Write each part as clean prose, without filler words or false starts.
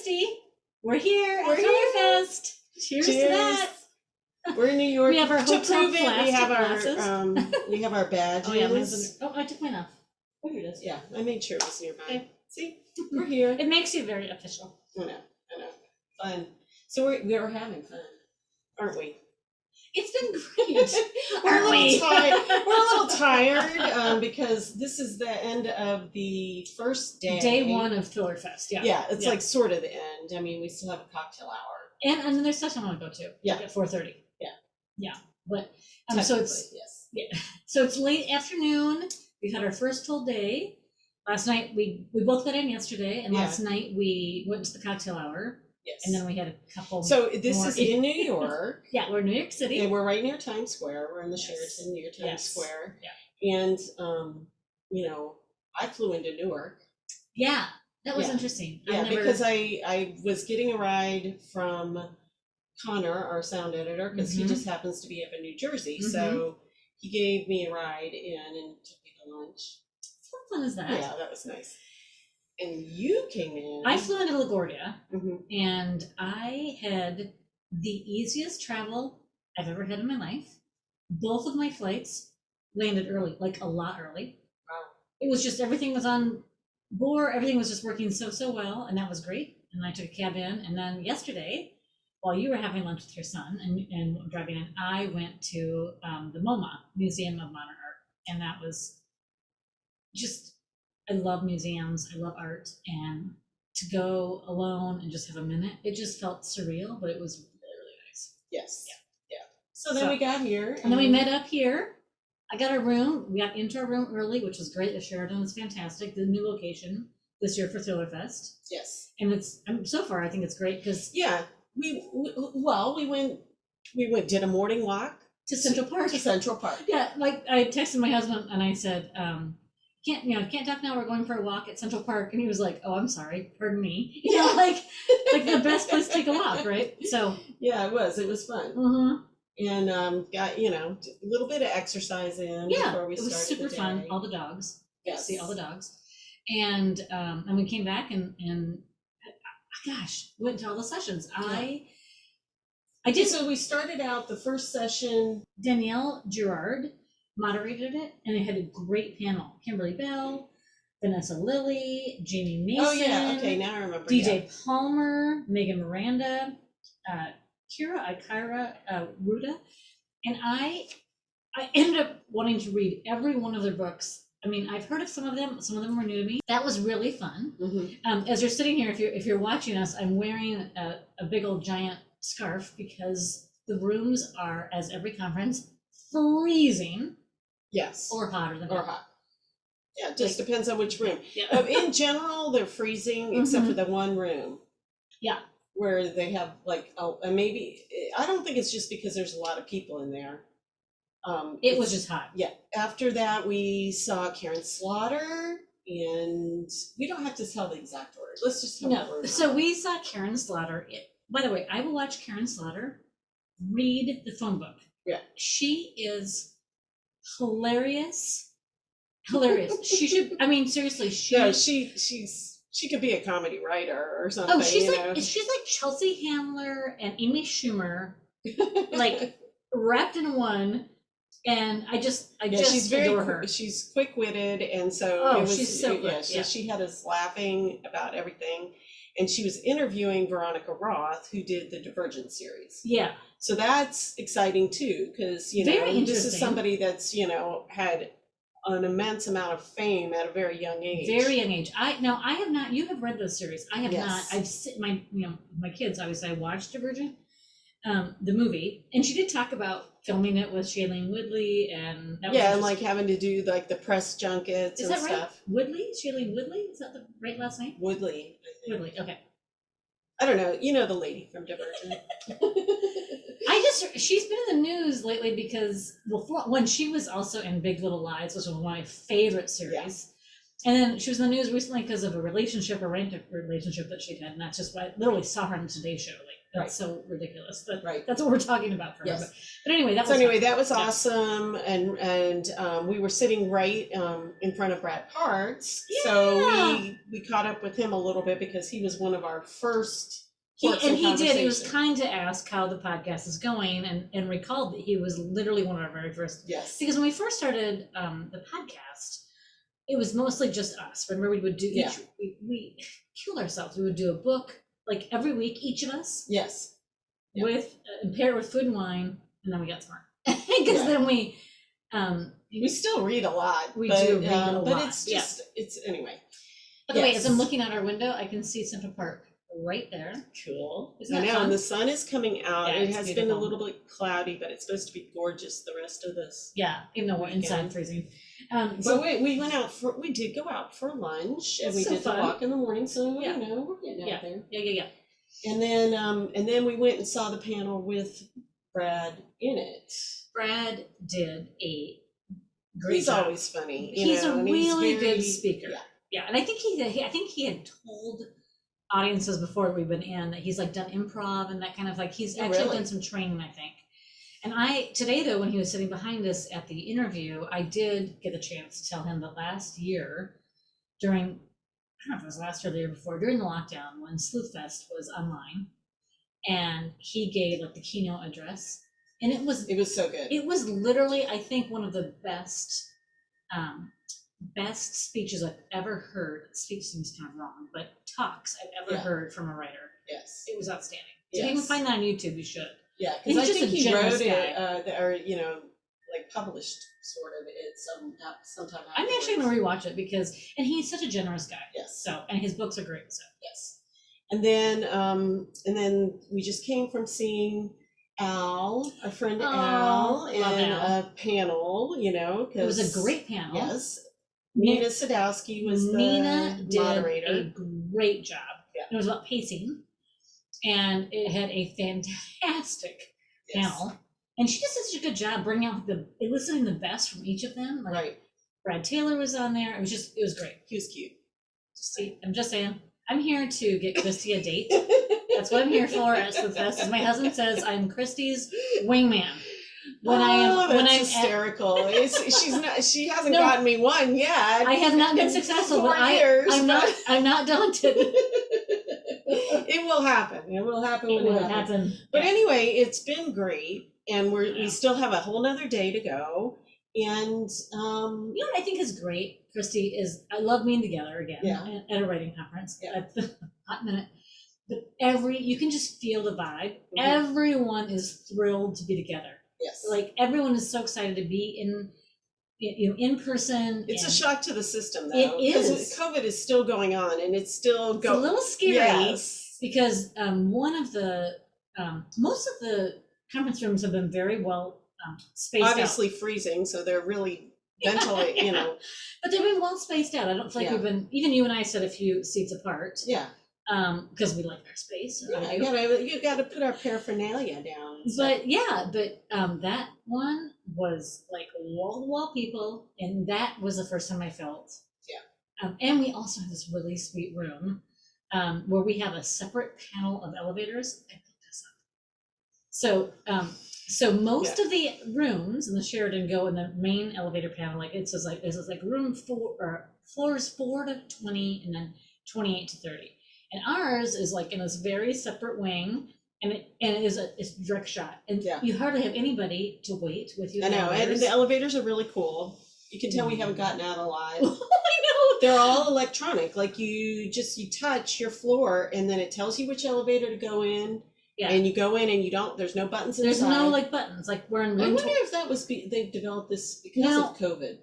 Christie. We're here We're at here. ThrillerFest. Cheers to that. We're in New York. We have our to hotel prove it, we have glasses. we have our badges. Oh yeah, I took mine off. Oh, here it is. Yeah, I made sure it was nearby. Okay. See, we're here. It makes you very official. I know. Fun. So we're having fun, aren't we? It's been great. We're a Aren't we? little tired. We're a little tired because this is the end of the first day. Day one of ThrillerFest. Yeah. Yeah, it's like sort of the end. I mean, we still have a cocktail hour. And then there's session I want to go to. Yeah. Like at 4:30. Yeah. Yeah. But so it's yes. So it's late afternoon. We've had our first full day. Last night we both got in yesterday, and last night we went to the cocktail hour. Yes. And then we had a couple. So this is in New York. Yeah, we're in New York City. And we're right near Times Square. We're in the Sheraton near Times Square. Yeah. And I flew into Newark. Yeah, that was interesting. Yeah, because I was getting a ride from Connor, our sound editor, because he just happens to be up in New Jersey. So he gave me a ride in and took me to lunch. How fun is that? Yeah, that was nice. And you came in. I flew into LaGuardia, and I had the easiest travel I've ever had in my life. Both of my flights landed early, like a lot early. Wow. It was just, everything was on board, everything was just working so well, and that was great. And I took a cab in, and then yesterday, while you were having lunch with your son and driving in, I went to the MoMA, Museum of Modern Art, and that was just, I love museums, I love art, and to go alone and just have a minute, it just felt surreal, but it was really nice. Yes. Yeah. So then we got here. And then we met up here. I got our room. We got into our room early, which was great. The Sheraton was fantastic. The new location this year for ThrillerFest. Yes. And so far, I think it's great because we did a morning walk to Central Park. Yeah, like I texted my husband and I said, can't talk now. We're going for a walk at Central Park, and he was like, "Oh, I'm sorry, pardon me." Like the best place to take a walk, right? So yeah, it was fun. And got a little bit of exercise in before we started. It was super fun. All the dogs. See all the dogs, and we came back and gosh, went to all the sessions. I did. So we started out the first session. Danielle Girard moderated it, and it had a great panel. Kimberly Bell, Vanessa Lilly, Jamie Mason. Oh yeah, okay, now I remember. DJ Palmer, Megan Miranda, Kyra Ruda, and I ended up wanting to read every one of their books. I mean, I've heard of some of them were new to me. That was really fun. As you're sitting here, if you're watching us, I'm wearing a big old giant scarf because the rooms are, as every conference, freezing. Yes. Or hotter than or hot. Yeah, it just depends on which room. Yeah. In general, they're freezing except for the one room. Yeah. Where they have maybe, I don't think it's just because there's a lot of people in there. It was just hot. Yeah. After that, we saw Karen Slaughter, and we don't have to tell the exact order. Let's just tell the order. So we saw Karen Slaughter. By the way, I will watch Karen Slaughter read the phone book. Yeah. She is hilarious. She should, I mean, seriously, she could be a comedy writer or something. Oh, she's like Chelsea Handler and Amy Schumer, like wrapped in one. And I just she's adore her. She's quick-witted, and so she's so good. She had us laughing about everything, and she was interviewing Veronica Roth, who did the Divergent series. Yeah. So that's exciting too, because this is somebody that's had an immense amount of fame at a very young age. Very young age. I have not. You have read those series. I have not. I've my kids obviously. I watched Divergent, the movie, and she did talk about filming it with Shailene Woodley, and that was and like having to do like the press junkets and stuff. Is that right? Woodley, Shailene Woodley, is that the right last name? Woodley, I think. Woodley. Okay. I don't know. You know the lady from Divergent. She's been in the news lately because, when she was also in Big Little Lies, which was one of my favorite series. Yeah. And then she was in the news recently because of a romantic relationship that she'd had, and that's just why I literally saw her on the Today Show like That's so ridiculous. But Right. that's what we're talking about for Yes. her. But anyway, that was awesome, and we were sitting right in front of Brad Parts, so we caught up with him a little bit because he was one of our first. He did. He was kind to ask how the podcast is going, and recalled that he was literally one of our very first. Yes. Because when we first started the podcast, it was mostly just us. Remember, we would do we killed ourselves. We would do a book like every week, each of us. Yes. With pair it with food and wine, and then we got smart. Because then we still read a lot. We do read a lot. But it's just it's anyway. By the way, as I'm looking out our window, I can see Central Park right there. Cool. Isn't I that know, fun? and the sun is coming out. Yeah, it it's has beautiful. been a little bit cloudy, but it's supposed to be gorgeous the rest of this. Yeah, even though we're inside freezing. So we went out we did go out for lunch, and we did the walk in the morning. So we're getting out there. Yeah. And then we went and saw the panel with Brad in it. Brad did a great job. He's always funny. He's a really good speaker. Yeah. Yeah, and I think he had told audiences before we've been in that he's like done improv and that kind of like he's actually done some training, I think. And today though, when he was sitting behind us at the interview, I did get a chance to tell him that last year during, I don't know if it was last year or the year before, during the lockdown when ConsultFest was online, and he gave like the keynote address, and it was so good. It was literally, I think, one of the best speeches I've ever heard. Speech seems kind of wrong, but talks I've ever heard from a writer. Yes. It was outstanding. So if you can find that on YouTube, you should. Yeah, because I think he wrote it, or like published sort of it sometime. I'm actually going to rewatch it and he's such a generous guy. Yes. So, and his books are great. So yes. And then we just came from seeing Al, our friend Al, in a panel. It was a great panel. Yes. Nina Sadowski was the moderator. Did a great job. Yeah. It was about pacing, and it had a fantastic panel. And she just did such a good job bringing out eliciting the best from each of them. Like right. Brad Taylor was on there. It was great. He was cute. See, I'm just saying, I'm here to get Christie a date. That's what I'm here for at ConsultFest. As my husband says, I'm Christie's wingman. When I'm hysterical. She hasn't gotten me one yet. I have not been successful, but I'm not daunted. It will happen. It will happen when it happens. But anyway, it's been great, and we still have a whole nother day to go. And you know what I think is great, Christie, is I love being together again at a writing conference. At the hot minute. But you can just feel the vibe. Mm-hmm. Everyone is thrilled to be together. Yes. Like everyone is so excited to be in person. It's a shock to the system, though. It is. COVID is still going on, and it's still going. It's a little scary because most of the conference rooms have been very well spaced out. Obviously freezing, so they're really ventilating, But they've been well spaced out. I don't feel like we've been. Even you and I sat a few seats apart. Yeah. Because we like our space. You got to put our paraphernalia down. But that one was like wall to wall people, and that was the first time I felt. Yeah. And we also have this really sweet room where we have a separate panel of elevators. I picked this up. So most of the rooms in the Sheraton go in the main elevator panel. Like it says like this is like room 4 or floors 4 to 20 and then 28 to 30. And ours is like in this very separate wing, and it is a direct shot, and you hardly have anybody to wait with you. I know, and the elevators are really cool. You can tell we haven't gotten out alive. I know. They're all electronic. Like you touch your floor, and then it tells you which elevator to go in. Yeah. And you go in, and there's no buttons inside. There's no like buttons. Like we're in. I wonder if that was they developed this because of COVID.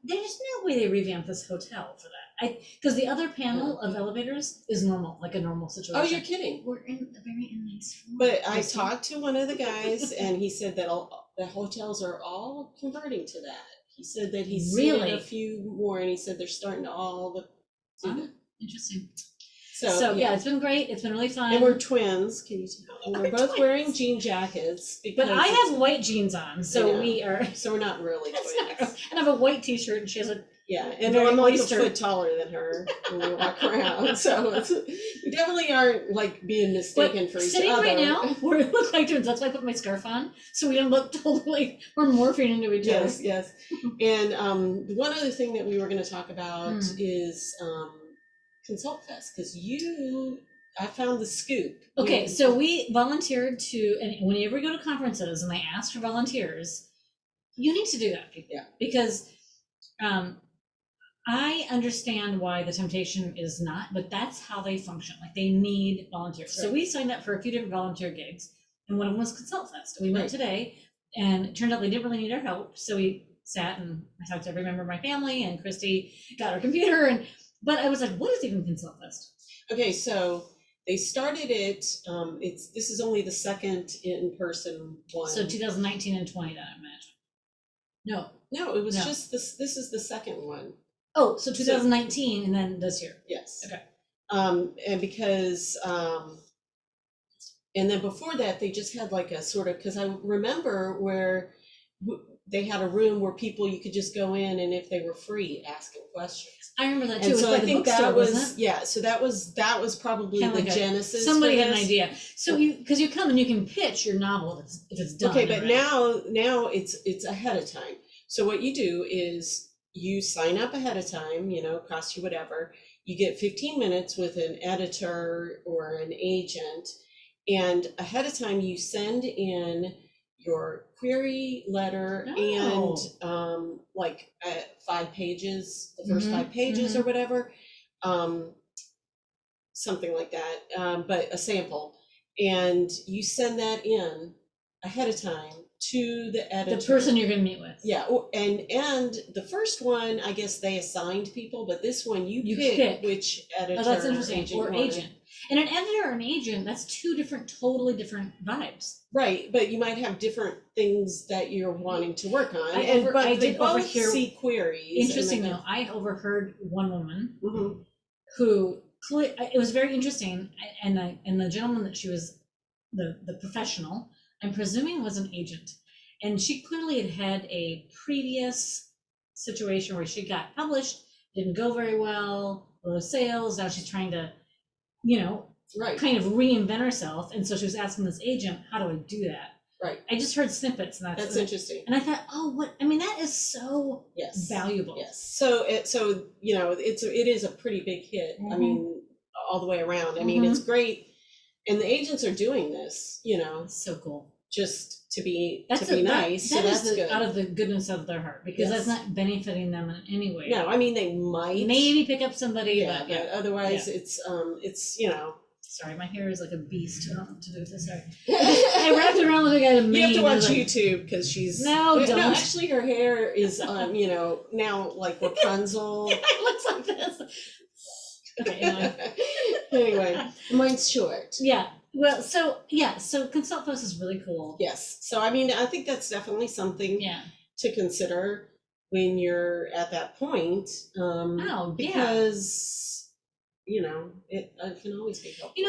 There's no way they revamped this hotel for that. Because the other panel of elevators is normal, like a normal situation. Oh, you're kidding. We're in a very nice floor. But I talked to one of the guys, and he said that the hotels are all converting to that. He said that he's seen a few more, and he said they're starting to all do that. Interesting. So yeah, it's been great. It's been really fun. And we're twins. Can you tell? We're both wearing jean jackets. But I have white jeans on, so we are. So we're not really twins. And I have a white T-shirt, and she has a Yeah, and Very I'm like a oyster. foot taller than her when we walk around, so we definitely aren't like being mistaken for each sitting other. right now, we look like twins. That's why I put my scarf on, so we don't look totally. We're morphing into each other. Yes. And one other thing that we were going to talk about is ConsultFest, because I found the scoop. Okay, so we volunteered to, and whenever we go to conferences and they ask for volunteers, you need to do that, people. Yeah. Because I understand why the temptation is not, but that's how they function. Like they need volunteers. Right. So we signed up for a few different volunteer gigs, and one of them was ConsultFest. We went today, and it turned out they didn't really need our help. So we sat and I talked to every member of my family, and Christy got her computer. But I was like, what is even ConsultFest? Okay, so they started it. This is only the second in-person one. So 2019 and 20, then I imagine. No, it was just this. This is the second one. Oh, so 2019 and then this year. Yes. Okay. And because and then before that they just had like a sort of, because I remember where they had a room where you could just go in and if they were free, ask them questions. I remember that too. And so I think that was so that was probably kind of the genesis. Somebody had an idea. So because you come and you can pitch your novel if it's done. Okay, but now it's ahead of time. So what you do is you sign up ahead of time, cost you whatever. You get 15 minutes with an editor or an agent, and ahead of time you send in your query letter and like 5 pages, the first 5 pages or whatever, something like that, but a sample, and you send that in ahead of time to the editor, the person you're going to meet with. Yeah, and the first one, I guess they assigned people, but this one you pick which editor. Oh, that's interesting. Or agent. And an editor or an agent, that's 2 totally different vibes. Right, but you might have different things that you're wanting to work on. I did overhear see queries. Interesting though, I overheard one woman who, it was very interesting, and the gentleman that she was, the professional, I'm presuming was an agent. And she clearly had a previous situation where she got published, didn't go very well, low sales. Now she's trying to, kind of reinvent herself. And so she was asking this agent, how do I do that? Right. I just heard snippets, and that's interesting. And I thought, that is so valuable. Yes. So it is a pretty big hit. I mean, all the way around. I mean, it's great. And the agents are doing this, It's so cool. Just to be nice. That is good. Out of the goodness of their heart, because that's not benefiting them in any way. No, I mean, they might maybe pick up somebody, but otherwise it's Sorry, my hair is like a beast to do with this. Sorry. I wrapped it around like I had a mane. You have to watch YouTube because she's don't. No, actually her hair is now like Rapunzel. It looks like this. Okay, anyway, mine's short. Yeah. Well, so ConsultFest is really cool. Yes. So I mean, I think that's definitely something to consider when you're at that point. Because it can always be helpful.